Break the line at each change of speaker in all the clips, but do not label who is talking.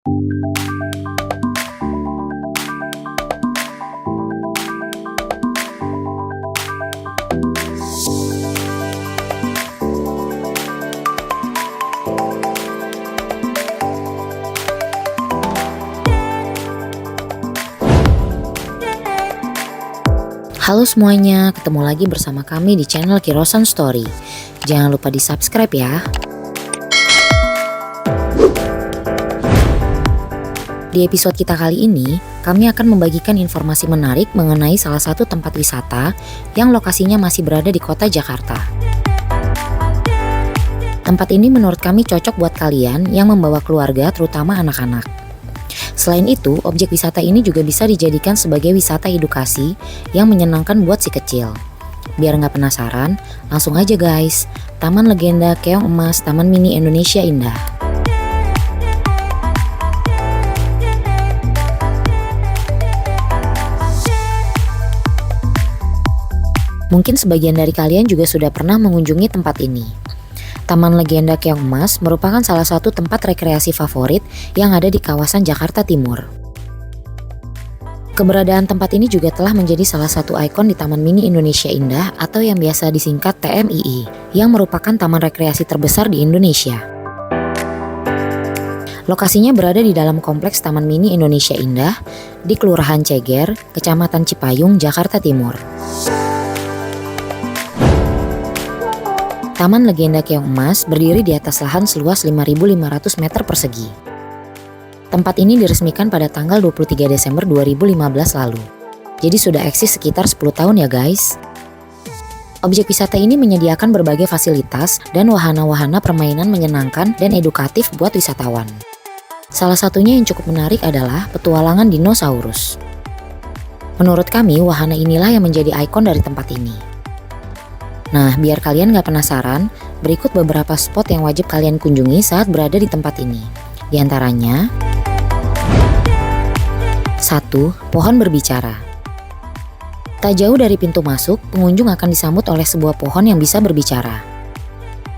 Halo semuanya, ketemu lagi bersama kami di channel Kirosan Story. Jangan lupa di subscribe ya. Di episode kita kali ini, kami akan membagikan informasi menarik mengenai salah satu tempat wisata yang lokasinya masih berada di kota Jakarta. Tempat ini menurut kami cocok buat kalian yang membawa keluarga, terutama anak-anak. Selain itu, objek wisata ini juga bisa dijadikan sebagai wisata edukasi yang menyenangkan buat si kecil. Biar nggak penasaran, langsung aja guys, Taman Legenda Keong Emas Taman Mini Indonesia Indah. Mungkin sebagian dari kalian juga sudah pernah mengunjungi tempat ini. Taman Legenda Keong Emas merupakan salah satu tempat rekreasi favorit yang ada di kawasan Jakarta Timur. Keberadaan tempat ini juga telah menjadi salah satu ikon di Taman Mini Indonesia Indah atau yang biasa disingkat TMII, yang merupakan taman rekreasi terbesar di Indonesia. Lokasinya berada di dalam kompleks Taman Mini Indonesia Indah di Kelurahan Ceger, Kecamatan Cipayung, Jakarta Timur. Taman Legenda Keong Emas berdiri di atas lahan seluas 5.500 meter persegi. Tempat ini diresmikan pada tanggal 23 Desember 2015 lalu. Jadi sudah eksis sekitar 10 tahun ya guys. Objek wisata ini menyediakan berbagai fasilitas dan wahana-wahana permainan menyenangkan dan edukatif buat wisatawan. Salah satunya yang cukup menarik adalah petualangan dinosaurus. Menurut kami, wahana inilah yang menjadi ikon dari tempat ini. Nah, biar kalian gak penasaran, berikut beberapa spot yang wajib kalian kunjungi saat berada di tempat ini. Di antaranya, 1. Pohon berbicara. Tak jauh dari pintu masuk, pengunjung akan disambut oleh sebuah pohon yang bisa berbicara.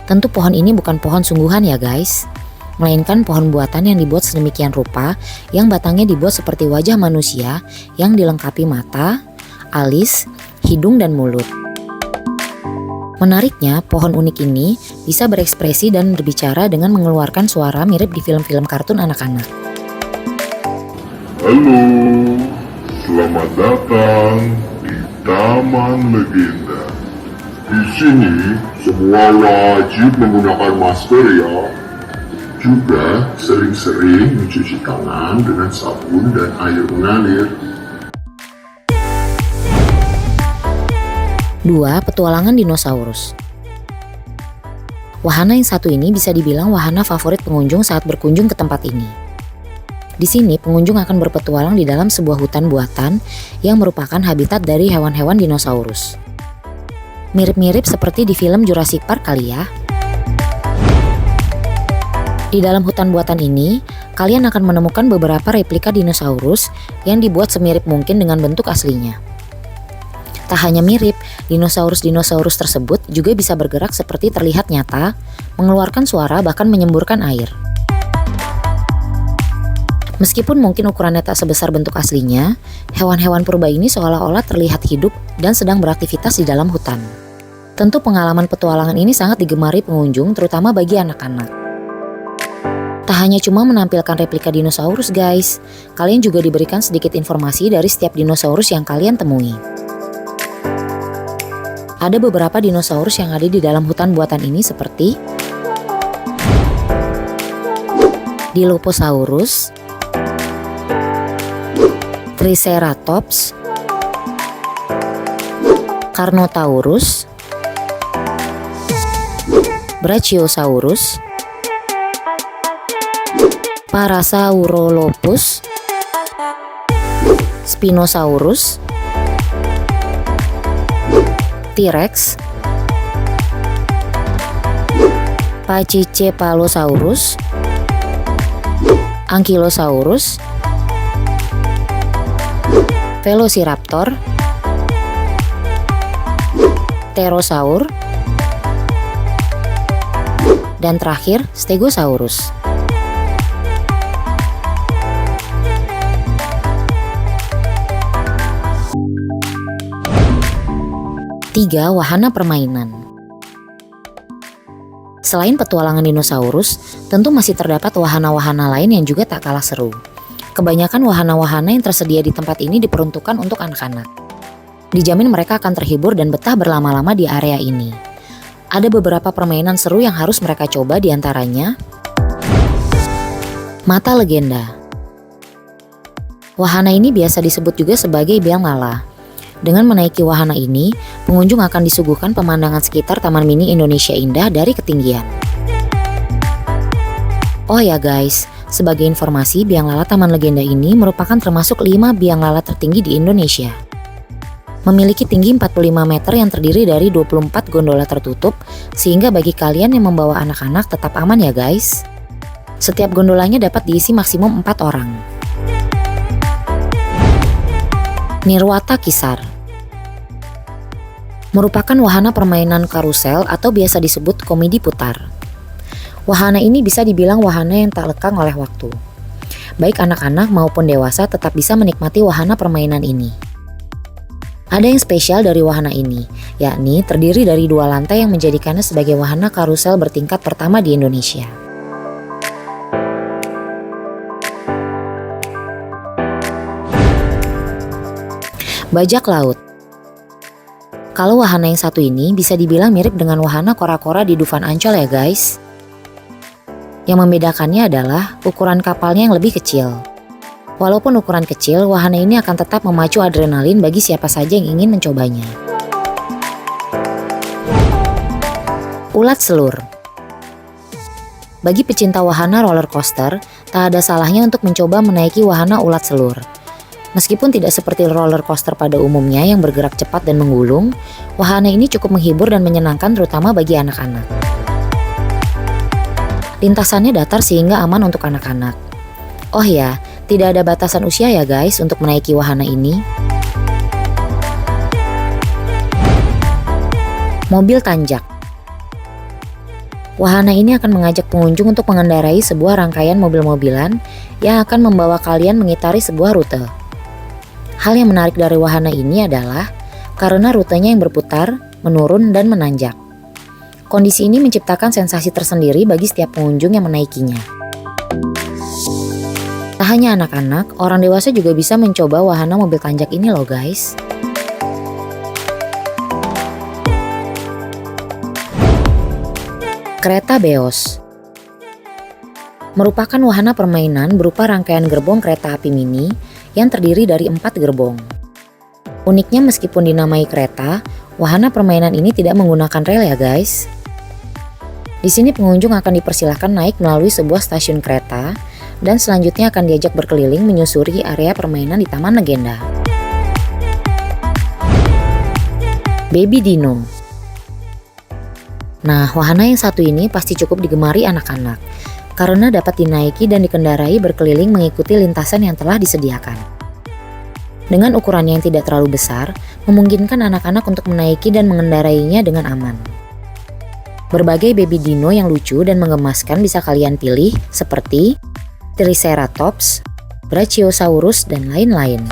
Tentu pohon ini bukan pohon sungguhan ya guys, melainkan pohon buatan yang dibuat sedemikian rupa yang batangnya dibuat seperti wajah manusia yang dilengkapi mata, alis, hidung, dan mulut. Menariknya, pohon unik ini bisa berekspresi dan berbicara dengan mengeluarkan suara mirip di film-film kartun anak-anak.
Halo, selamat datang di Taman Legenda. Di sini semua wajib menggunakan masker ya. Juga sering-sering mencuci tangan dengan sabun dan air mengalir.
2. Petualangan dinosaurus. Wahana yang satu ini bisa dibilang wahana favorit pengunjung saat berkunjung ke tempat ini. Di sini pengunjung akan berpetualang di dalam sebuah hutan buatan yang merupakan habitat dari hewan-hewan dinosaurus. Mirip-mirip seperti di film Jurassic Park kali ya. Di dalam hutan buatan ini, kalian akan menemukan beberapa replika dinosaurus yang dibuat semirip mungkin dengan bentuk aslinya. Tak hanya mirip, dinosaurus-dinosaurus tersebut juga bisa bergerak seperti terlihat nyata, mengeluarkan suara, bahkan menyemburkan air. Meskipun mungkin ukurannya tak sebesar bentuk aslinya, hewan-hewan purba ini seolah-olah terlihat hidup dan sedang beraktivitas di dalam hutan. Tentu pengalaman petualangan ini sangat digemari pengunjung, terutama bagi anak-anak. Tak hanya cuma menampilkan replika dinosaurus guys, kalian juga diberikan sedikit informasi dari setiap dinosaurus yang kalian temui. Ada beberapa dinosaurus yang ada di dalam hutan buatan ini seperti Dilophosaurus, Triceratops, Carnotaurus, Brachiosaurus, Parasaurolophus, Spinosaurus, T-Rex, Pachycephalosaurus, Ankylosaurus, Velociraptor, Pterosaur, dan terakhir Stegosaurus. 3. Wahana permainan. Selain petualangan dinosaurus, tentu masih terdapat wahana-wahana lain yang juga tak kalah seru. Kebanyakan wahana-wahana yang tersedia di tempat ini diperuntukkan untuk anak-anak. Dijamin mereka akan terhibur dan betah berlama-lama di area ini. Ada beberapa permainan seru yang harus mereka coba, diantaranya Mata Legenda. Wahana ini biasa disebut juga sebagai biang lala. Dengan menaiki wahana ini, pengunjung akan disuguhkan pemandangan sekitar Taman Mini Indonesia Indah dari ketinggian. Oh ya guys, sebagai informasi, biang lala Taman Legenda ini merupakan termasuk 5 biang lala tertinggi di Indonesia. Memiliki tinggi 45 meter yang terdiri dari 24 gondola tertutup, sehingga bagi kalian yang membawa anak-anak tetap aman ya guys. Setiap gondolanya dapat diisi maksimum 4 orang. Nirwata Kisar merupakan wahana permainan karusel atau biasa disebut komedi putar. Wahana ini bisa dibilang wahana yang tak lekang oleh waktu. Baik anak-anak maupun dewasa tetap bisa menikmati wahana permainan ini. Ada yang spesial dari wahana ini, yakni terdiri dari 2 lantai yang menjadikannya sebagai wahana karusel bertingkat pertama di Indonesia. Bajak laut. Kalau wahana yang satu ini bisa dibilang mirip dengan wahana kora-kora di Dufan Ancol ya guys. Yang membedakannya adalah ukuran kapalnya yang lebih kecil. Walaupun ukuran kecil, wahana ini akan tetap memacu adrenalin bagi siapa saja yang ingin mencobanya. Ulat Selur. Bagi pecinta wahana roller coaster, tak ada salahnya untuk mencoba menaiki wahana ulat selur. Meskipun tidak seperti roller coaster pada umumnya yang bergerak cepat dan menggulung, wahana ini cukup menghibur dan menyenangkan terutama bagi anak-anak. Lintasannya datar sehingga aman untuk anak-anak. Oh ya, tidak ada batasan usia ya guys untuk menaiki wahana ini. Mobil tanjak. Wahana ini akan mengajak pengunjung untuk mengendarai sebuah rangkaian mobil-mobilan yang akan membawa kalian mengitari sebuah rute. Hal yang menarik dari wahana ini adalah karena rutenya yang berputar, menurun, dan menanjak. Kondisi ini menciptakan sensasi tersendiri bagi setiap pengunjung yang menaikinya. Tak hanya anak-anak, orang dewasa juga bisa mencoba wahana mobil tanjak ini loh guys. Kereta Beos merupakan wahana permainan berupa rangkaian gerbong kereta api mini yang terdiri dari 4 gerbong. Uniknya meskipun dinamai kereta, wahana permainan ini tidak menggunakan rel ya guys. Di sini pengunjung akan dipersilahkan naik melalui sebuah stasiun kereta dan selanjutnya akan diajak berkeliling menyusuri area permainan di Taman Legenda. Baby Dino. Nah, wahana yang satu ini pasti cukup digemari anak-anak karena dapat dinaiki dan dikendarai berkeliling mengikuti lintasan yang telah disediakan. Dengan ukurannya yang tidak terlalu besar, memungkinkan anak-anak untuk menaiki dan mengendarainya dengan aman. Berbagai baby dino yang lucu dan menggemaskan bisa kalian pilih seperti Triceratops, Brachiosaurus, dan lain-lain.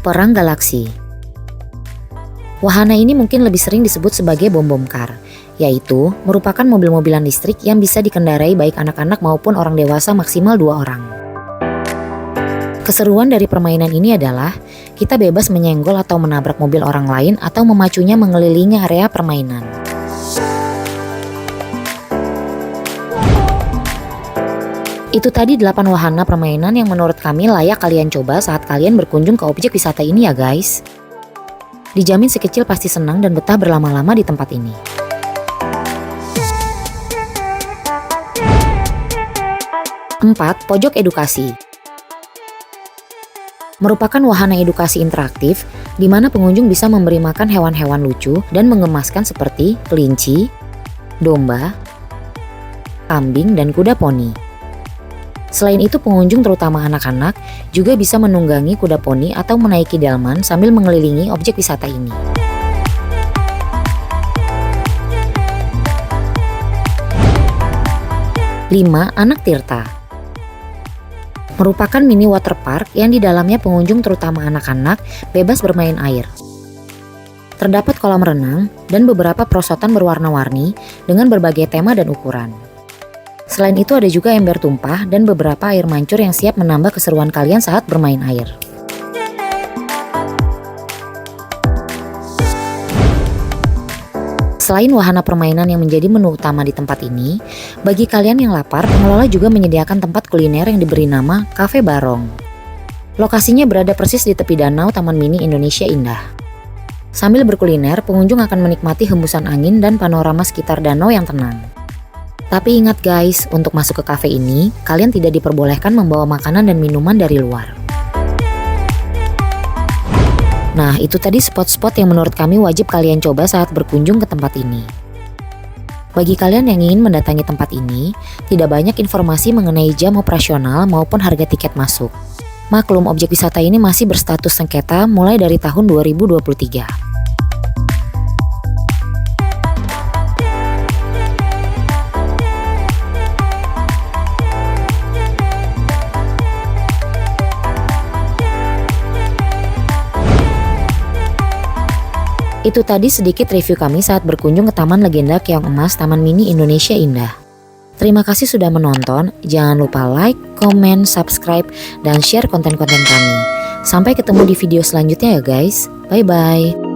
Perang Galaksi. Wahana ini mungkin lebih sering disebut sebagai bom-bom car, yaitu merupakan mobil-mobilan listrik yang bisa dikendarai baik anak-anak maupun orang dewasa maksimal 2 orang. Keseruan dari permainan ini adalah kita bebas menyenggol atau menabrak mobil orang lain atau memacunya mengelilingi area permainan. Itu tadi 8 wahana permainan yang menurut kami layak kalian coba saat kalian berkunjung ke objek wisata ini ya guys. Dijamin si kecil pasti senang dan betah berlama-lama di tempat ini. Empat, pojok edukasi. Merupakan wahana edukasi interaktif di mana pengunjung bisa memberi makan hewan-hewan lucu dan menggemaskan seperti kelinci, domba, kambing, dan kuda poni. Selain itu, pengunjung terutama anak-anak juga bisa menunggangi kuda poni atau menaiki delman sambil mengelilingi objek wisata ini. 5. Anak Tirta. Merupakan mini waterpark yang di dalamnya pengunjung terutama anak-anak bebas bermain air. Terdapat kolam renang dan beberapa perosotan berwarna-warni dengan berbagai tema dan ukuran. Selain itu ada juga ember tumpah dan beberapa air mancur yang siap menambah keseruan kalian saat bermain air. Selain wahana permainan yang menjadi menu utama di tempat ini, bagi kalian yang lapar, pengelola juga menyediakan tempat kuliner yang diberi nama Cafe Barong. Lokasinya berada persis di tepi danau Taman Mini Indonesia Indah. Sambil berkuliner, pengunjung akan menikmati hembusan angin dan panorama sekitar danau yang tenang. Tapi ingat guys, untuk masuk ke cafe ini, kalian tidak diperbolehkan membawa makanan dan minuman dari luar. Nah, itu tadi spot-spot yang menurut kami wajib kalian coba saat berkunjung ke tempat ini. Bagi kalian yang ingin mendatangi tempat ini, tidak banyak informasi mengenai jam operasional maupun harga tiket masuk. Maklum, objek wisata ini masih berstatus sengketa mulai dari tahun 2023. Itu tadi sedikit review kami saat berkunjung ke Taman Legenda Keong Emas Taman Mini Indonesia Indah. Terima kasih sudah menonton, jangan lupa like, comment, subscribe, dan share konten-konten kami. Sampai ketemu di video selanjutnya ya guys, bye-bye.